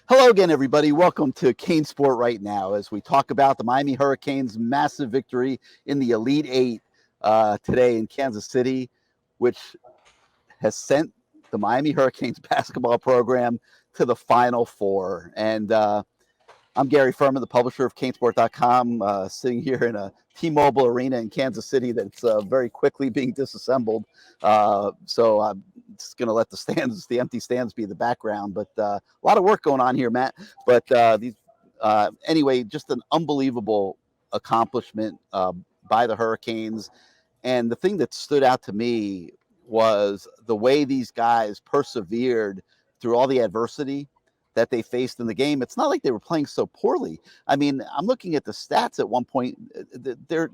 Hello again, everybody. Welcome to CaneSport Right Now as we talk about the Miami Hurricanes' massive victory in the Elite Eight today in Kansas City, which has sent the Miami Hurricanes basketball program to the Final Four. And I'm Gary Ferman, the publisher of CaneSport.com, sitting here in a T-Mobile arena in Kansas City that's very quickly being disassembled. So I'm just going to let the empty stands be the background. But a lot of work going on here, Matt. But anyway, just an unbelievable accomplishment by the Hurricanes. And the thing that stood out to me was the way these guys persevered through all the adversity that they faced in the game. It's not like they were playing so poorly. I mean, I'm looking at the stats at one point. They're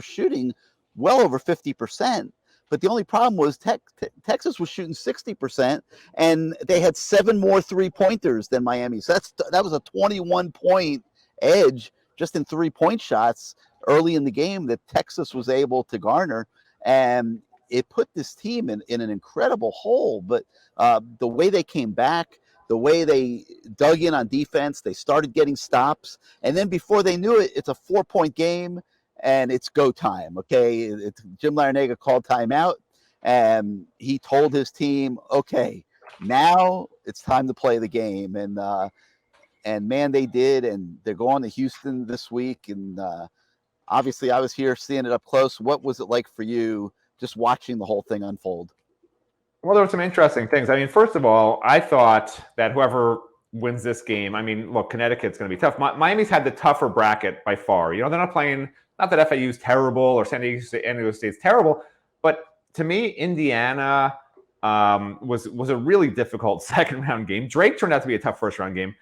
shooting well over 50%, but the only problem was Texas was shooting 60%, and they had 7 more 3-pointers than Miami. So that was a 21-point edge just in 3-point shots early in the game that Texas was able to garner, and it put this team in an incredible hole. But the way they came back, the way they dug in on defense, they started getting stops. And then before they knew it, it's a 4-point game and it's go time. Okay. Jim Larinaga called timeout and he told his team, okay, now it's time to play the game. And man, they did. And they're going to Houston this week. And obviously I was here seeing it up close. What was it like for you just watching the whole thing unfold? Well, there were some interesting things. I mean, first of all, I thought that whoever wins this game, I mean, look, Connecticut's going to be tough. Miami's had the tougher bracket by far. You know, they're not playing, not that FAU's terrible or San Diego State's terrible, but to me, Indiana was a really difficult second-round game. Drake turned out to be a tough first-round game.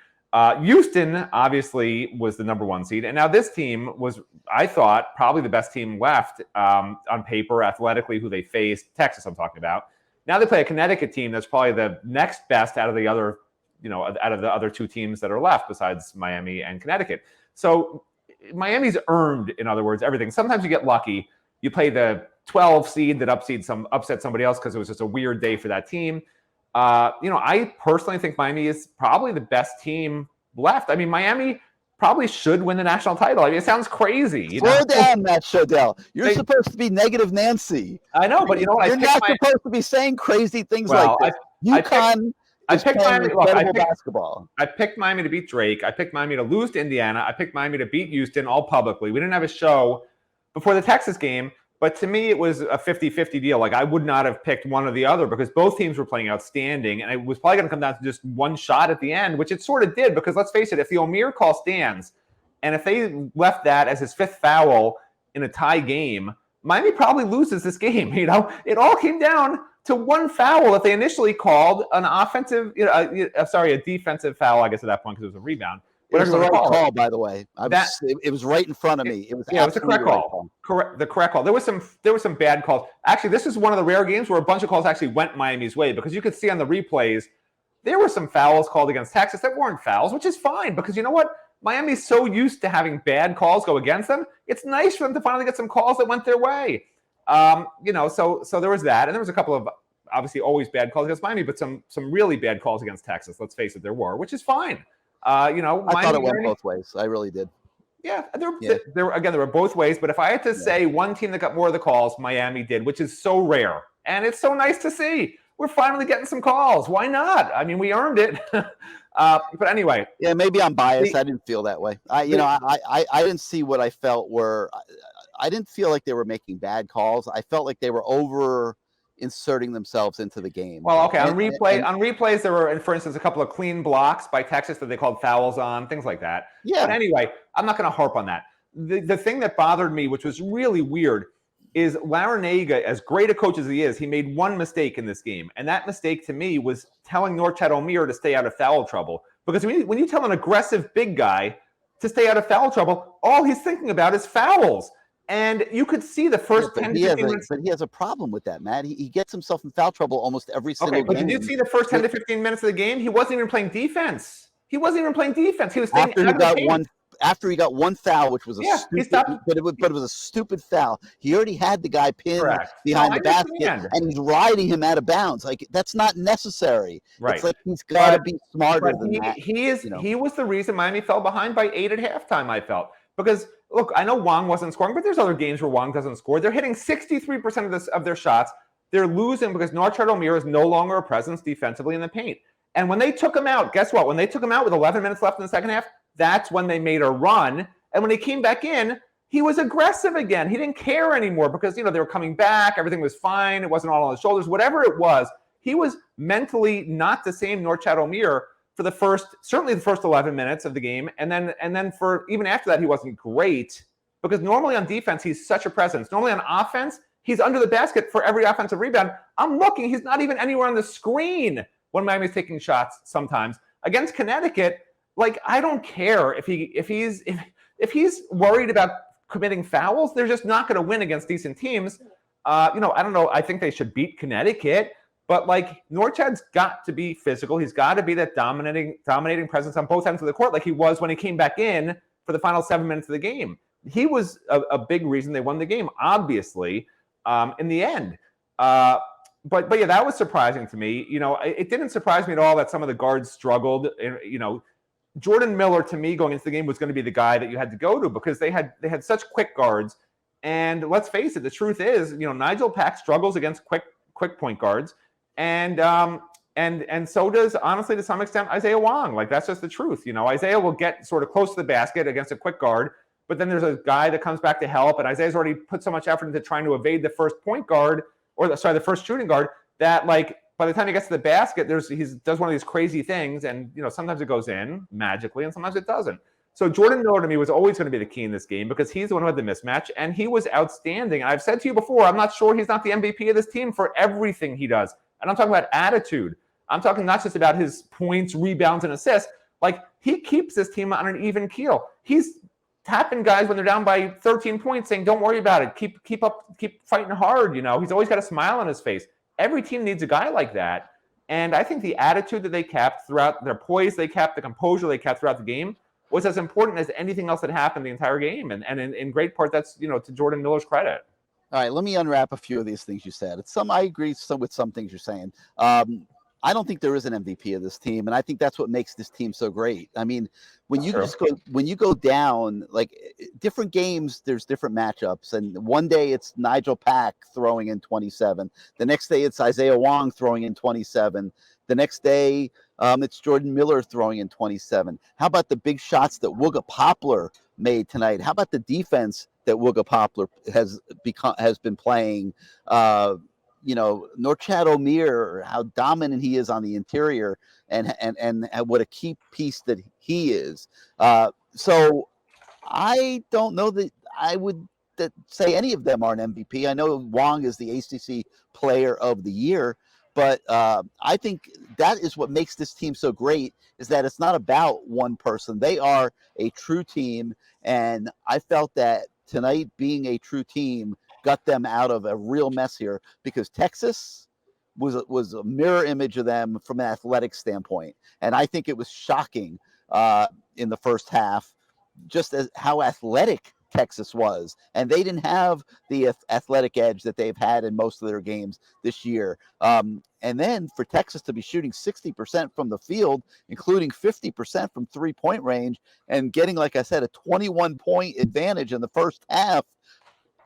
Houston, obviously, was the number 1 seed. And now this team was, I thought, probably the best team left on paper, athletically, who they faced. Texas, I'm talking about. Now they play a Connecticut team that's probably the next best out of the other, out of the other 2 teams that are left besides Miami and Connecticut. So Miami's earned, in other words, everything. Sometimes you get lucky. You play the 12 seed that upset somebody else because it was just a weird day for that team. I personally think Miami is probably the best team left. I mean, Miami probably should win the national title. I mean, it sounds crazy. Slow down, Matt Shodell. You're supposed to be negative Nancy. I know, but you're not supposed to be saying crazy things like this. UConn is playing incredible basketball. I picked Miami to beat Drake. I picked Miami to lose to Indiana. I picked Miami to beat Houston, all publicly. We didn't have a show before the Texas game, but to me, it was a 50-50 deal. Like, I would not have picked one or the other because both teams were playing outstanding, and it was probably going to come down to just one shot at the end, which it sort of did because, let's face it, if the Omier call stands, and if they left that as his 5th foul in a tie game, Miami probably loses this game. It all came down to one foul that they initially called an offensive, a defensive foul, I guess, at that point because it was a rebound. It was the right call, by the way. It was right in front of me. It was the correct call. Correct, the correct call. There were some bad calls. Actually, this is one of the rare games where a bunch of calls actually went Miami's way because you could see on the replays there were some fouls called against Texas that weren't fouls, which is fine because you know what? Miami's so used to having bad calls go against them. It's nice for them to finally get some calls that went their way. So there was that, and there was a couple of obviously always bad calls against Miami, but some really bad calls against Texas. Let's face it, there were, which is fine. I thought it went both ways. I really did. Yeah, there were both ways. But if I had to say one team that got more of the calls, Miami did, which is so rare, and it's so nice to see. We're finally getting some calls. Why not? I mean, we earned it. But anyway. Yeah, maybe I'm biased. I didn't feel that way. I didn't see what I felt were. I didn't feel like they were making bad calls. I felt like they were over inserting themselves into the game. Well, okay. On replays, there were, for instance, a couple of clean blocks by Texas that they called fouls on, things like that. Yeah. But anyway, I'm not going to harp on that. The thing that bothered me, which was really weird, is Larinaga, as great a coach as he is, he made one mistake in this game. And that mistake, to me, was telling Norchad Omier to stay out of foul trouble. Because when you tell an aggressive big guy to stay out of foul trouble, all he's thinking about is fouls. And you could see the first 10 to 15 minutes. But he has a problem with that, Matt. He gets himself in foul trouble almost every single game. But did you see the first 10 to 15 minutes of the game? He wasn't even playing defense. He was staying after after he got one foul, which was a Yeah, he stupid, stopped. but it was a stupid foul. He already had the guy pinned Correct. behind No, I the basket, understand. and he's riding him out of bounds. Like, that's not necessary. Right. It's like he's got to be smarter But than that. he was the reason Miami fell behind by 8 at halftime, I felt. Because, look, I know Wong wasn't scoring, but there's other games where Wong doesn't score. They're hitting 63% of their shots. They're losing because Norchad Omier is no longer a presence defensively in the paint. And when they took him out, guess what? When they took him out with 11 minutes left in the second half, that's when they made a run. And when he came back in, he was aggressive again. He didn't care anymore because, they were coming back. Everything was fine. It wasn't all on his shoulders. Whatever it was, he was mentally not the same Norchad Omier for certainly the first 11 minutes of the game. And then for even after that, he wasn't great because normally on defense, he's such a presence. Normally on offense, he's under the basket for every offensive rebound. I'm looking, he's not even anywhere on the screen when Miami's taking shots sometimes. Against Connecticut, like, I don't care if he's worried about committing fouls, they're just not going to win against decent teams. I don't know. I think they should beat Connecticut. But, like, Norchad's got to be physical. He's got to be that dominating presence on both ends of the court like he was when he came back in for the final 7 minutes of the game. He was a big reason they won the game, obviously, in the end. But yeah, that was surprising to me. It didn't surprise me at all that some of the guards struggled. Jordan Miller, to me, going into the game was going to be the guy that you had to go to because they had such quick guards. And let's face it, the truth is, Nigel Pack struggles against quick point guards. And so does, honestly, to some extent, Isaiah Wong. Like, that's just the truth. Isaiah will get sort of close to the basket against a quick guard, but then there's a guy that comes back to help, and Isaiah's already put so much effort into trying to evade the first point guard, the first shooting guard, that, like, by the time he gets to the basket, he does one of these crazy things, and sometimes it goes in magically, and sometimes it doesn't. So Jordan Miller, to me, was always going to be the key in this game because he's the one who had the mismatch, and he was outstanding. And I've said to you before, I'm not sure he's not the MVP of this team for everything he does. And I'm talking about attitude. I'm talking not just about his points, rebounds, and assists. Like, he keeps this team on an even keel. He's tapping guys when they're down by 13 points saying, don't worry about it. Keep up, keep fighting hard. He's always got a smile on his face. Every team needs a guy like that. And I think the attitude that they kept throughout, their poise they kept, the composure they kept throughout the game was as important as anything else that happened the entire game. And in great part, that's, to Jordan Miller's credit. All right, let me unwrap a few of these things you said. I agree with some things you're saying. I don't think there is an MVP of this team, and I think that's what makes this team so great. I mean, when you go down, like, different games, there's different matchups, and one day it's Nigel Pack throwing in 27. The next day it's Isaiah Wong throwing in 27. The next day it's Jordan Miller throwing in 27. How about the big shots that Wooga Poplar made tonight? How about the defense that Wooga Poplar has been playing? Norchad Omier, how dominant he is on the interior, and what a key piece that he is. So I don't know that I would say any of them are an MVP. I know Wong is the ACC Player of the Year, but I think that is what makes this team so great, is that it's not about one person. They are a true team, and I felt that tonight, being a true team, got them out of a real mess here, because Texas was a mirror image of them from an athletic standpoint. And I think it was shocking in the first half, just as how athletic Texas was. And they didn't have the athletic edge that they've had in most of their games this year. And then for Texas to be shooting 60% from the field, including 50% from three-point range, and getting, like I said, a 21-point advantage in the first half,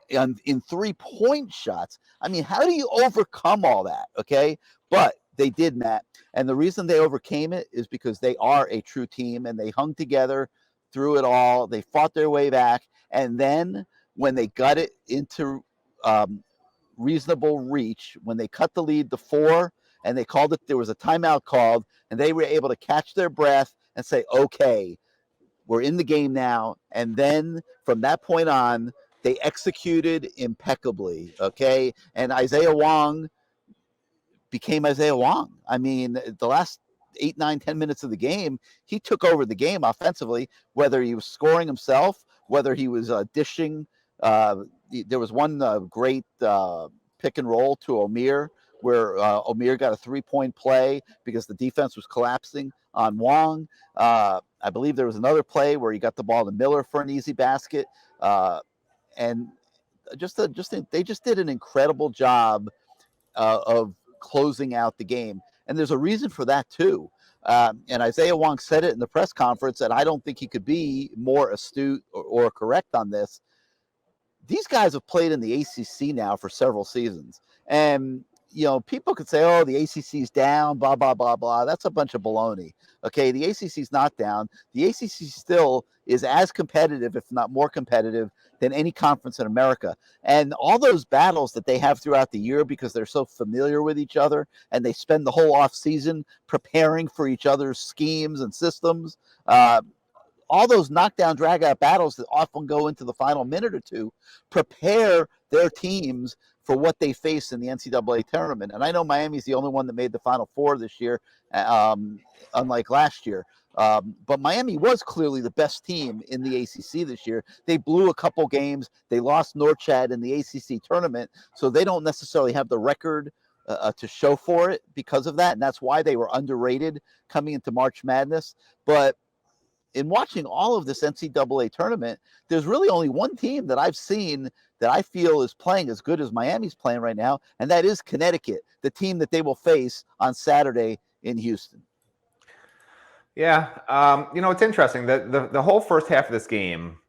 in three-point shots. I mean, how do you overcome all that? Okay. But they did, Matt. And the reason they overcame it is because they are a true team, and they hung together through it all. They fought their way back. And then when they got it into reasonable reach, when they cut the lead to 4, and they called it, there was a timeout called, and they were able to catch their breath and say, okay, we're in the game now. And then from that point on, they executed impeccably, okay? And Isaiah Wong became Isaiah Wong. I mean, the last 8, 9, 10 minutes of the game, he took over the game offensively, whether he was scoring himself, whether he was dishing. There was one great pick and roll to Omier, where Omier got a 3-point play because the defense was collapsing on Wong. I believe there was another play where he got the ball to Miller for an easy basket, and they just did an incredible job of closing out the game. And there's a reason for that too. And Isaiah Wong said it in the press conference, and I don't think he could be more astute or correct on this. These guys have played in the ACC now for several seasons, and people could say, "Oh, the ACC's down," blah blah blah blah. That's a bunch of baloney. Okay, the ACC's not down. The ACC still is as competitive, if not more competitive, than any conference in America. And all those battles that they have throughout the year, because they're so familiar with each other, and they spend the whole off season preparing for each other's schemes and systems. All those knockdown, drag-out battles that often go into the final minute or two prepare their teams for what they face in the NCAA tournament. And I know Miami's the only one that made the Final Four this year, unlike last year. But Miami was clearly the best team in the ACC this year. They blew a couple games. They lost Norchad in the ACC tournament, so they don't necessarily have the record to show for it because of that. And that's why they were underrated coming into March Madness. But in watching all of this NCAA tournament, there's really only one team that I've seen that I feel is playing as good as Miami's playing right now, and that is Connecticut, the team that they will face on Saturday in Houston. Yeah, it's interesting that the whole first half of this game,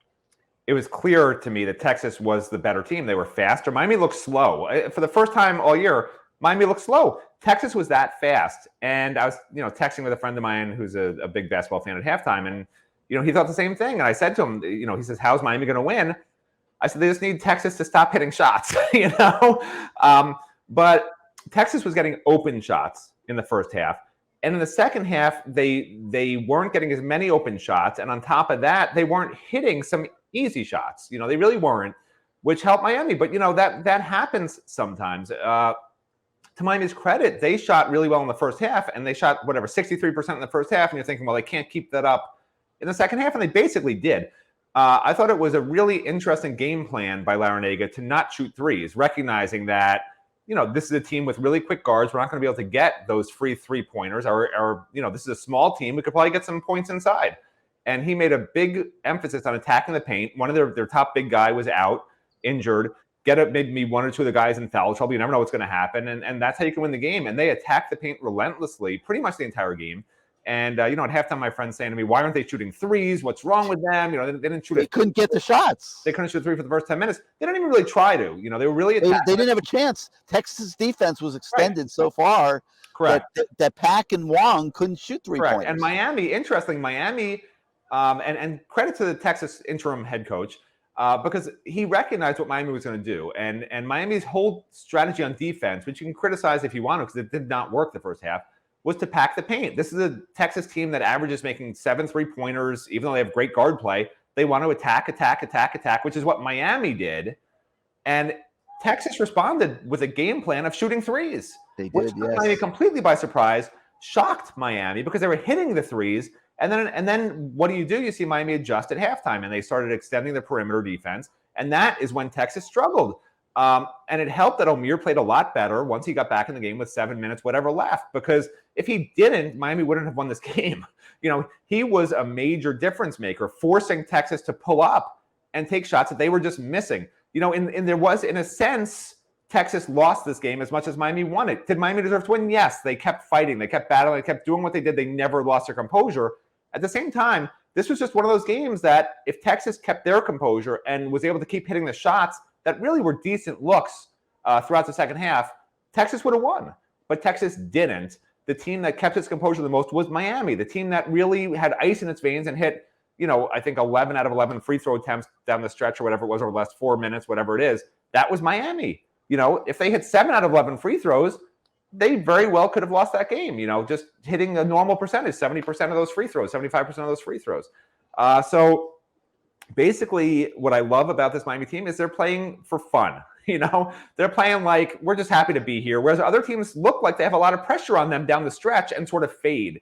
it was clear to me that Texas was the better team. They were faster. Miami looked slow. For the first time all year, Miami looked slow. Texas was that fast. And I was, texting with a friend of mine who's a big basketball fan at halftime. And, he thought the same thing. And I said to him, he says, how's Miami going to win? I said, they just need Texas to stop hitting shots, But Texas was getting open shots in the first half. And in the second half, they weren't getting as many open shots. And on top of that, they weren't hitting some easy shots. They really weren't, which helped Miami. But, that happens sometimes. To Miami's credit, they shot really well in the first half, and they shot 63% in the first half. And you're thinking, well, they can't keep that up in the second half, and they basically did. I thought it was a really interesting game plan by Larrañaga to not shoot threes, recognizing that this is a team with really quick guards. We're not going to be able to get those free three-pointers, or this is a small team. We could probably get some points inside. And he made a big emphasis on attacking the paint. One of their top big guy was out, injured. Maybe one or two of the guys in foul trouble. You never know what's going to happen. And that's how you can win the game. And they attacked the paint relentlessly pretty much the entire game. And, at halftime, my friend's saying to me, why aren't they shooting threes? What's wrong with them? They didn't shoot. They couldn't get the shots. They couldn't shoot a three for the first 10 minutes. They didn't even really try to. They were really attacking. They didn't have a chance. Texas defense was extended so far. Correct. That Pack and Wong couldn't shoot three-pointers. And Miami, and credit to the Texas interim head coach, because he recognized what Miami was going to do. And Miami's whole strategy on defense, which you can criticize if you want to because it did not work the first half, was to pack the paint. This is a Texas team that averages making 7 3-pointers, even though they have great guard play. They want to attack, which is what Miami did. And Texas responded with a game plan of shooting threes. They did, which took Miami completely by surprise, shocked Miami because they were hitting the threes. And then what do? You see Miami adjust at halftime, and they started extending the perimeter defense. And that is when Texas struggled. And it helped that Omier played a lot better once he got back in the game with 7 minutes, whatever left. Because if he didn't, Miami wouldn't have won this game. He was a major difference maker, forcing Texas to pull up and take shots that they were just missing. There was, in a sense, Texas lost this game as much as Miami won it. Did Miami deserve to win? Yes. They kept fighting. They kept battling. They kept doing what they did. They never lost their composure. At the same time, this was just one of those games that if Texas kept their composure and was able to keep hitting the shots that really were decent looks throughout the second half, Texas would have won. But Texas didn't. The team that kept its composure the most was Miami, the team that really had ice in its veins and hit, I think 11 out of 11 free throw attempts down the stretch or whatever it was over the last 4 minutes, whatever it is. That was Miami. If they hit 7 out of 11 free throws, they very well could have lost that game, just hitting a normal percentage, 70% of those free throws, 75% of those free throws. So basically what I love about this Miami team is they're playing for fun. They're playing like we're just happy to be here, whereas other teams look like they have a lot of pressure on them down the stretch and sort of fade.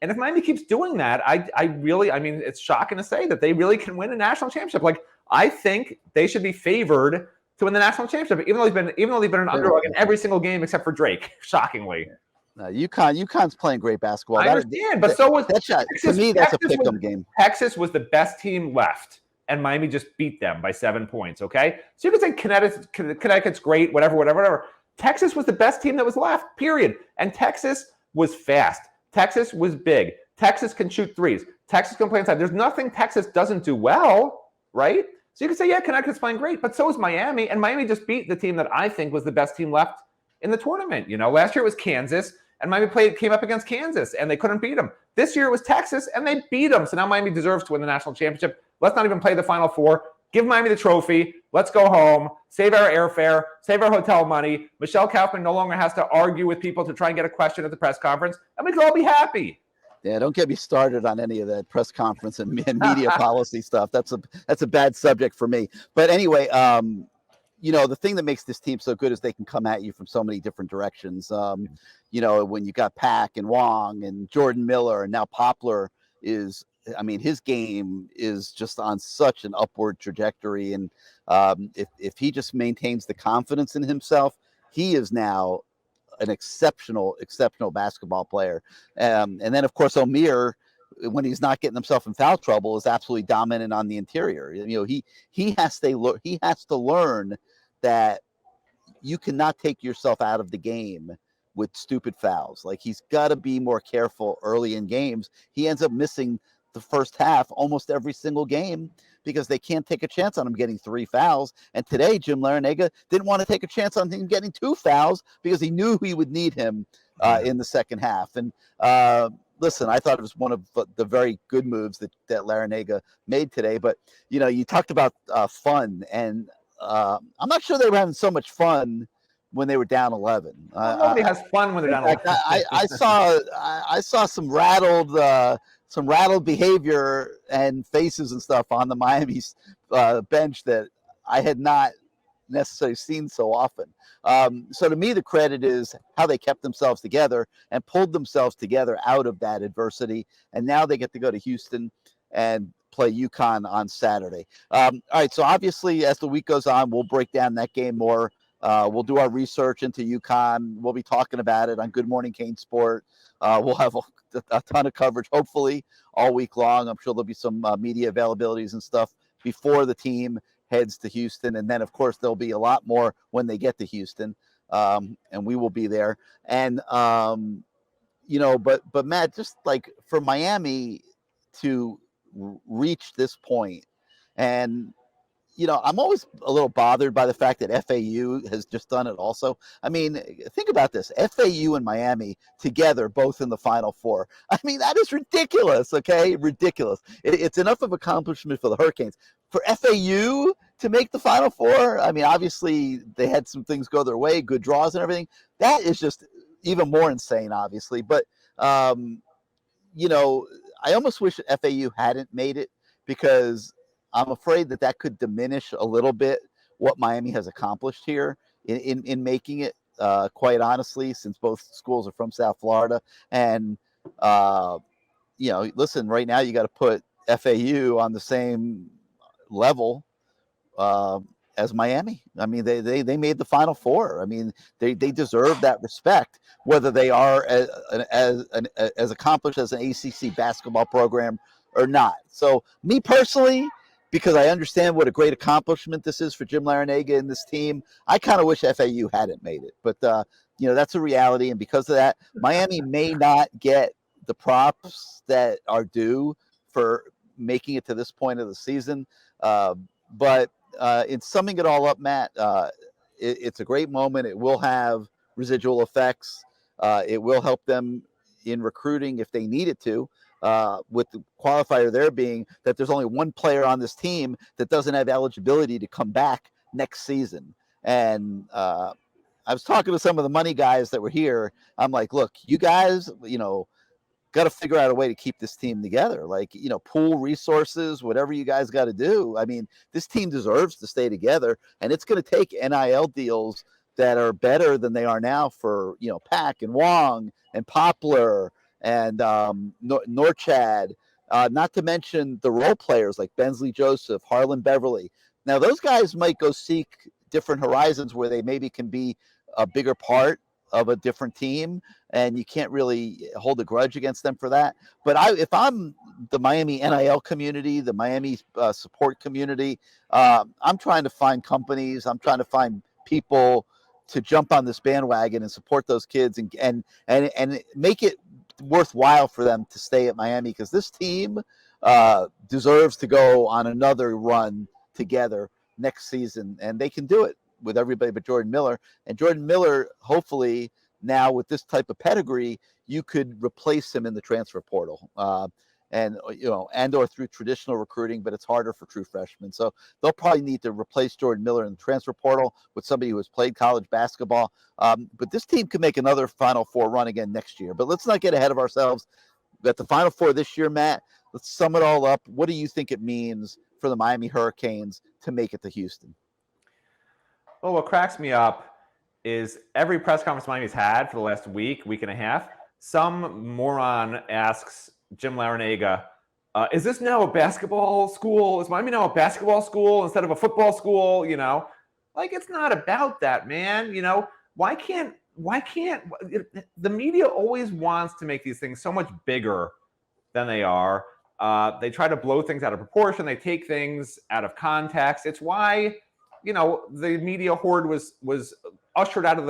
And if Miami keeps doing that, I mean, it's shocking to say that they really can win a national championship. Like, I think they should be favored to win the national championship, even though they've been an underdog in every single game except for Drake, shockingly. UConn's playing great basketball. I understand, but so was Texas. To me, that's a pick-em game. Texas was the best team left, and Miami just beat them by 7 points, okay? So you can say Connecticut's great, whatever. Texas was the best team that was left, period. And Texas was fast. Texas was big. Texas can shoot threes. Texas can play inside. There's nothing Texas doesn't do well, right? So you can say, yeah, Connecticut's playing great, but so is Miami, and Miami just beat the team that I think was the best team left in the tournament. Last year it was Kansas, and Miami came up against Kansas, and they couldn't beat them. This year it was Texas, and they beat them. So now Miami deserves to win the national championship. Let's not even play the Final Four. Give Miami the trophy. Let's go home. Save our airfare. Save our hotel money. Michelle Kaufman no longer has to argue with people to try and get a question at the press conference, and we can all be happy. Yeah, don't get me started on any of that press conference and media policy stuff. That's a bad subject for me. But anyway, the thing that makes this team so good is they can come at you from so many different directions. When you got Pack and Wong and Jordan Miller and now Poplar his game is just on such an upward trajectory. And if he just maintains the confidence in himself, he is now an exceptional basketball player. And then, of course, Omir, when he's not getting himself in foul trouble, is absolutely dominant on the interior. He has to learn that you cannot take yourself out of the game with stupid fouls. Like, he's got to be more careful early in games. He ends up missing the first half almost every single game because they can't take a chance on him getting 3 fouls. And today, Jim Larrañaga didn't want to take a chance on him getting 2 fouls because he knew he would need him in the second half. And listen, I thought it was one of the very good moves that Larrañaga made today. But, you talked about fun, and I'm not sure they were having so much fun when they were down 11. Nobody has fun when they're down 11. I saw some rattled behavior and faces and stuff on the Miami bench that I had not necessarily seen so often. So to me, the credit is how they kept themselves together and pulled themselves together out of that adversity. And now they get to go to Houston and play UConn on Saturday. All right, so obviously as the week goes on, we'll break down that game more. We'll do our research into UConn. We'll be talking about it on Good Morning CaneSport. We'll have a ton of coverage, hopefully, all week long. I'm sure there'll be some media availabilities and stuff before the team heads to Houston. And then, of course, there'll be a lot more when they get to Houston, and we will be there. And, but Matt, just like for Miami to reach this point, and I'm always a little bothered by the fact that FAU has just done it also. I mean, think about this. FAU and Miami together, both in the Final Four. I mean, that is ridiculous, okay? Ridiculous. It's enough of accomplishment for the Hurricanes. For FAU to make the Final Four, I mean, obviously they had some things go their way, good draws and everything. That is just even more insane, obviously. But, I almost wish FAU hadn't made it because I'm afraid that could diminish a little bit what Miami has accomplished here in making it, quite honestly, since both schools are from South Florida. And, listen, right now you got to put FAU on the same level as Miami. I mean, they made the Final Four. I mean, they deserve that respect, whether they are as accomplished as an ACC basketball program or not. So me personally, because I understand what a great accomplishment this is for Jim Larrañaga and this team, I kind of wish FAU hadn't made it. But, that's a reality. And because of that, Miami may not get the props that are due for making it to this point of the season. But in summing it all up, Matt, it's a great moment. It will have residual effects. It will help them in recruiting if they need it to. With the qualifier there being that there's only one player on this team that doesn't have eligibility to come back next season. And I was talking to some of the money guys that were here. I'm like, look, you guys, got to figure out a way to keep this team together. Like, pool resources, whatever you guys got to do. I mean, this team deserves to stay together, and it's going to take NIL deals that are better than they are now for, Pack and Wong and Poplar and Norchad, not to mention the role players like Bensley Joseph, Harlan Beverly. Now, those guys might go seek different horizons where they maybe can be a bigger part of a different team, and you can't really hold a grudge against them for that. But if I'm the Miami NIL community, the Miami support community, I'm trying to find companies, I'm trying to find people to jump on this bandwagon and support those kids and make it worthwhile for them to stay at Miami, because this team deserves to go on another run together next season, and they can do it with everybody but Jordan Miller. And Jordan Miller, hopefully now with this type of pedigree, you could replace him in the transfer portal, and or through traditional recruiting, but it's harder for true freshmen. So they'll probably need to replace Jordan Miller in the transfer portal with somebody who has played college basketball. But this team could make another Final Four run again next year. But let's not get ahead of ourselves. At the Final Four this year, Matt, let's sum it all up. What do you think it means for the Miami Hurricanes to make it to Houston? Well, what cracks me up is every press conference Miami's had for the last week and a half, some moron asks Jim Larrañaga, is this now a basketball school? Is Miami now a basketball school instead of a football school? Like, it's not about that, man. Why can't the media always wants to make these things so much bigger than they are? They try to blow things out of proportion. They take things out of context. It's why, the media horde was ushered out of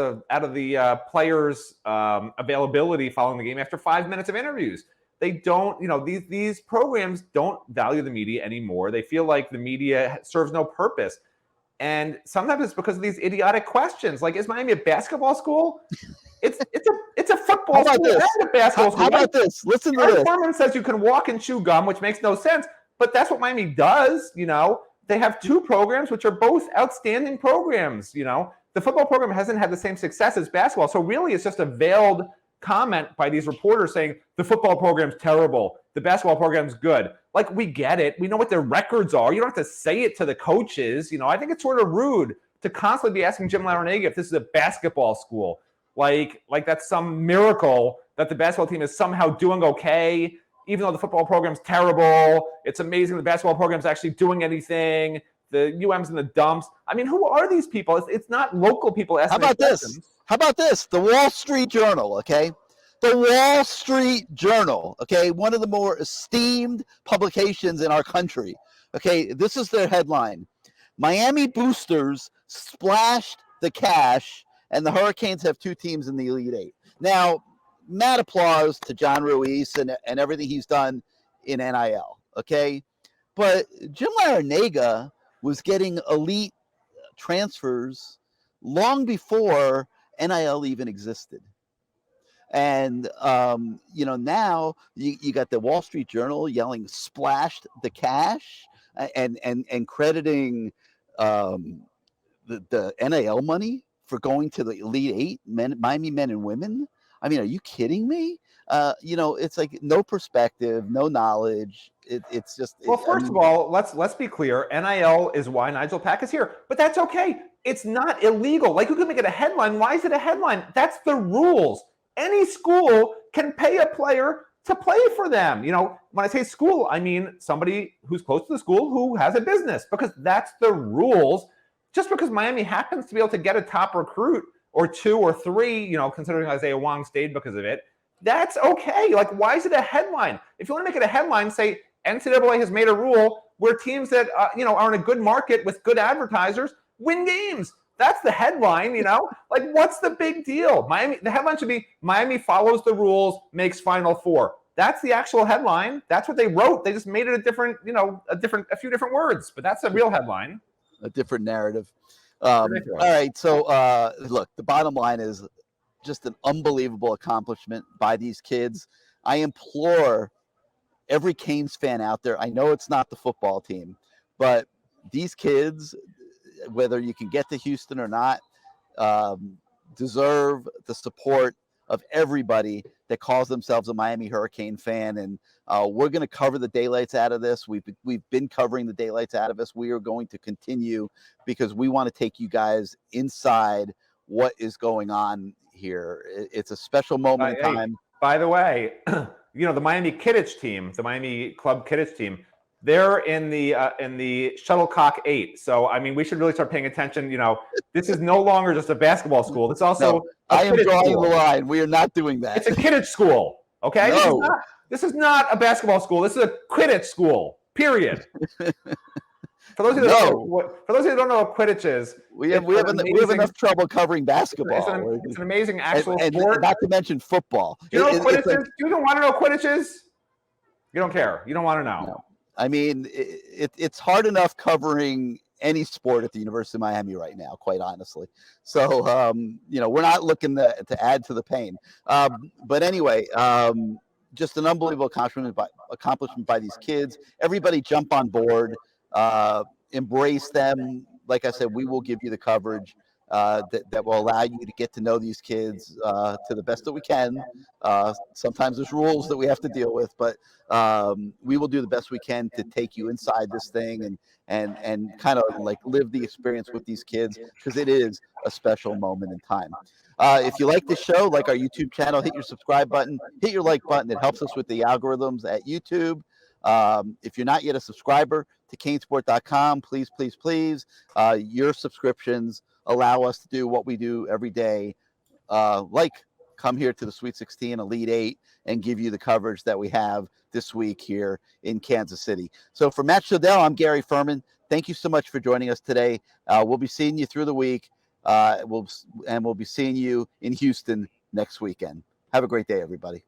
the players' availability following the game after 5 minutes of interviews. They don't, these programs don't value the media anymore. They feel like the media serves no purpose. And sometimes it's because of these idiotic questions. Like, is Miami a basketball school? It's a football school and a basketball school. How about this? Listen to this. Ferman says you can walk and chew gum, which makes no sense. But that's what Miami does. They have two programs which are both outstanding programs. The football program hasn't had the same success as basketball. So really, it's just a veiled comment by these reporters saying the football program's terrible, the basketball program's good. Like, we get it. We know what their records are. You don't have to say it to the coaches. I think it's sort of rude to constantly be asking Jim Larrañaga if this is a basketball school. Like that's some miracle that the basketball team is somehow doing okay, even though the football program's terrible. It's amazing the basketball program's actually doing anything. The UM's in the dumps. I mean, who are these people? It's not local people asking. How about this? The Wall Street Journal, okay? The Wall Street Journal, okay? One of the more esteemed publications in our country. Okay, this is their headline. Miami boosters splashed the cash, and the Hurricanes have two teams in the Elite Eight. Now, mad applause to John Ruiz and everything he's done in NIL, okay? But Jim Larrañaga was getting elite transfers long before NIL even existed. And, now you got the Wall Street Journal yelling splashed the cash and crediting the NIL money for going to the Elite Eight, Miami men and women. I mean, are you kidding me? It's like no perspective, no knowledge. It's just. Well, first of all, let's be clear. NIL is why Nigel Pack is here, but that's okay. It's not illegal. Like, you can make it a headline. Why is it a headline? That's the rules. Any school can pay a player to play for them. When I say school, I mean somebody who's close to the school who has a business, because that's the rules. Just because Miami happens to be able to get a top recruit or two or three, considering Isaiah Wong stayed because of it, that's okay. Like, why is it a headline? If you want to make it a headline, say NCAA has made a rule where teams that are in a good market with good advertisers win games. That's the headline. Like, what's the big deal? The headline should be Miami follows the rules, makes Final Four. That's the actual headline. That's what they wrote. They just made it a few different words, but that's a real headline. A different narrative. All right. So, look, the bottom line is just an unbelievable accomplishment by these kids. I implore every Canes fan out there. I know it's not the football team, but these kids, whether you can get to Houston or not, deserve the support of everybody that calls themselves a Miami Hurricane fan. And we're going to cover the daylights out of this. We've been covering the daylights out of this. We are going to continue because we want to take you guys inside what is going on here. It's a special moment in time. By the way, the Miami Kidditch team, the Miami Club Kidditch team, They're in the Shuttlecock 8. So I mean, we should really start paying attention. You know, this is no longer just a basketball school. It's also I am drawing school. the line. We are not doing that. It's a Quidditch school. Okay, No. This is not a basketball school. This is a Quidditch school. Period. For those who don't know what Quidditch is, we have enough trouble covering basketball. It's an amazing actual sport. And not to mention football. Do you know what Quidditch is? You don't want to know what Quidditch is? You don't care. You don't want to know. No. I mean, it's hard enough covering any sport at the University of Miami right now, quite honestly. So, you know, we're not looking to add to the pain. But anyway, just an unbelievable accomplishment by these kids. Everybody jump on board, embrace them. Like I said, we will give you the coverage that will allow you to get to know these kids to the best that we can. Sometimes there's rules that we have to deal with, but we will do the best we can to take you inside this thing and kind of like live the experience with these kids, because it is a special moment in time. If you like the show, like our YouTube channel, hit your subscribe button, hit your like button. It helps us with the algorithms at YouTube. If you're not yet a subscriber to CaneSport.com, please, please, please, your subscriptions allow us to do what we do every day, like come here to the Sweet 16, Elite 8, and give you the coverage that we have this week here in Kansas City. So for Matt Shodell, I'm Gary Ferman. Thank you so much for joining us today. We'll be seeing you through the week, we'll be seeing you in Houston next weekend. Have a great day, everybody.